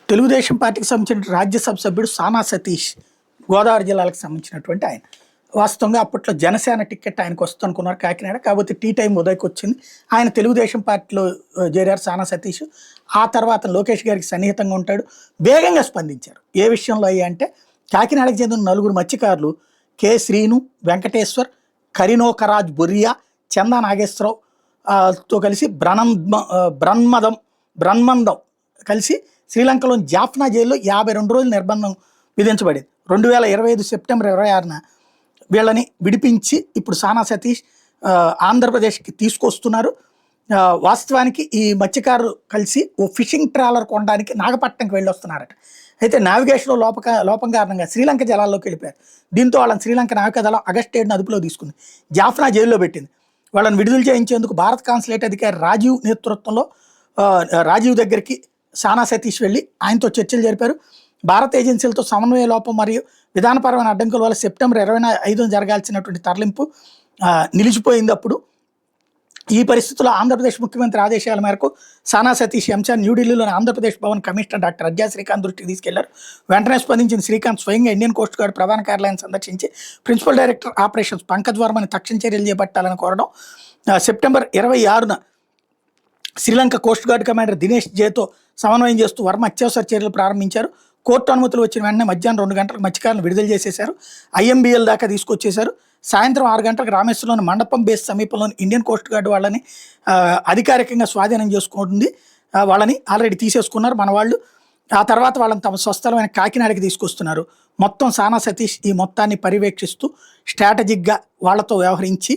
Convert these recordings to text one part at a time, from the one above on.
తెలుగుదేశం పార్టీకి సంబంధించిన రాజ్యసభ సభ్యుడు సానా సతీష్ గోదావరి జిల్లాలకు సంబంధించినటువంటి ఆయన. వాస్తవంగా అప్పట్లో జనసేన టికెట్ ఆయనకు వస్తుంది అనుకున్నారు కాకినాడ. కాకపోతే టీ టైం ఉదయకి వచ్చింది. ఆయన తెలుగుదేశం పార్టీలో చేరారు సానా సతీష్. ఆ తర్వాత లోకేష్ గారికి సన్నిహితంగా ఉంటాడు. వేగంగా స్పందించారు. ఏ విషయంలో అయ్యా అంటే కాకినాడకు చెందిన నలుగురు మత్స్యకారులు కె శ్రీను, వెంకటేశ్వర్, కరినోకరాజ్ బొరియా, చందా నాగేశ్వరరావు తో కలిసి బ్రహ్మందం కలిసి శ్రీలంకలోని జాఫ్నా జైల్లో 52 రోజులు నిర్బంధం విధించబడింది. 2025 సెప్టెంబర్ 26న వీళ్ళని విడిపించి ఇప్పుడు సానా సతీష్ ఆంధ్రప్రదేశ్కి తీసుకొస్తున్నారు. వాస్తవానికి ఈ మత్స్యకారులు కలిసి ఓ ఫిషింగ్ ట్రాలర్ కొనడానికి నాగపట్నంకి వెళ్ళొస్తున్నారట. అయితే నావిగేషన్లో లోపం కారణంగా శ్రీలంక జలాల్లోకి వెళ్ళిపోయారు. దీంతో వాళ్ళని శ్రీలంక నావికాదళం ఆగస్టు 7న అదుపులో తీసుకుంది. జాఫ్నా జైల్లో పెట్టింది. వాళ్ళని విడుదల చేయించేందుకు భారత కాన్సులేట్ అధికారి రాజీవ్ నేతృత్వంలో రాజీవ్ దగ్గరికి సానా సతీష్ వెళ్ళి ఆయనతో చర్చలు జరిపారు. భారత ఏజెన్సీలతో సమన్వయ లోపం మరియు విధానపరమైన అడ్డంకుల వల్ల సెప్టెంబర్ 25న జరగాల్సినటువంటి తరలింపు నిలిచిపోయింది. అప్పుడు ఈ పరిస్థితుల్లో ఆంధ్రప్రదేశ్ ముఖ్యమంత్రి ఆదేశాల మేరకు సానా సతీష్ అంశాన్ని న్యూఢిల్లీలోని ఆంధ్రప్రదేశ్ భవన్ కమిషనర్ డాక్టర్ అజ్జా శ్రీకాంత్ దృష్టికి తీసుకెళ్లారు. వెంటనే స్పందించిన శ్రీకాంత్ స్వయంగా ఇండియన్ కోస్ట్ గార్డ్ ప్రధాన కార్యాలయాన్ని సందర్శించి ప్రిన్సిపల్ డైరెక్టర్ ఆపరేషన్స్ పంకజ్ వర్మని తక్షణ చర్యలు చేపట్టాలని కోరడం. సెప్టెంబర్ 26న Sri Lanka coast guard commander Dinesh జేతో సమన్వయం చేస్తూ వర్మ అత్యవసర చర్యలు ప్రారంభించారు. కోర్టు అనుమతులు వచ్చిన వెంటనే మధ్యాహ్నం 2 గంటలకు మత్స్యకారులను విడుదల చేసేశారు. IMBL దాకా తీసుకొచ్చేశారు. సాయంత్రం 6 గంటలకు రామేశ్వరంలోని మండపం బేస్ సమీపంలోని ఇండియన్ కోస్ట్ గార్డ్ వాళ్ళని అధికారికంగా స్వాధీనం చేసుకుంటుంది. వాళ్ళని ఆల్రెడీ తీసేసుకున్నారు మన వాళ్ళు. ఆ తర్వాత వాళ్ళని తమ స్వస్థలమైన కాకినాడకి తీసుకొస్తున్నారు. మొత్తం సానా సతీష్ ఈ మొత్తాన్ని పర్యవేక్షిస్తూ స్ట్రాటజిక్గా వాళ్ళతో వ్యవహరించి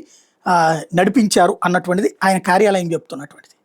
నడిపించారు అన్నటువంటిది ఆయన కార్యాలయం చెప్తున్నటువంటిది.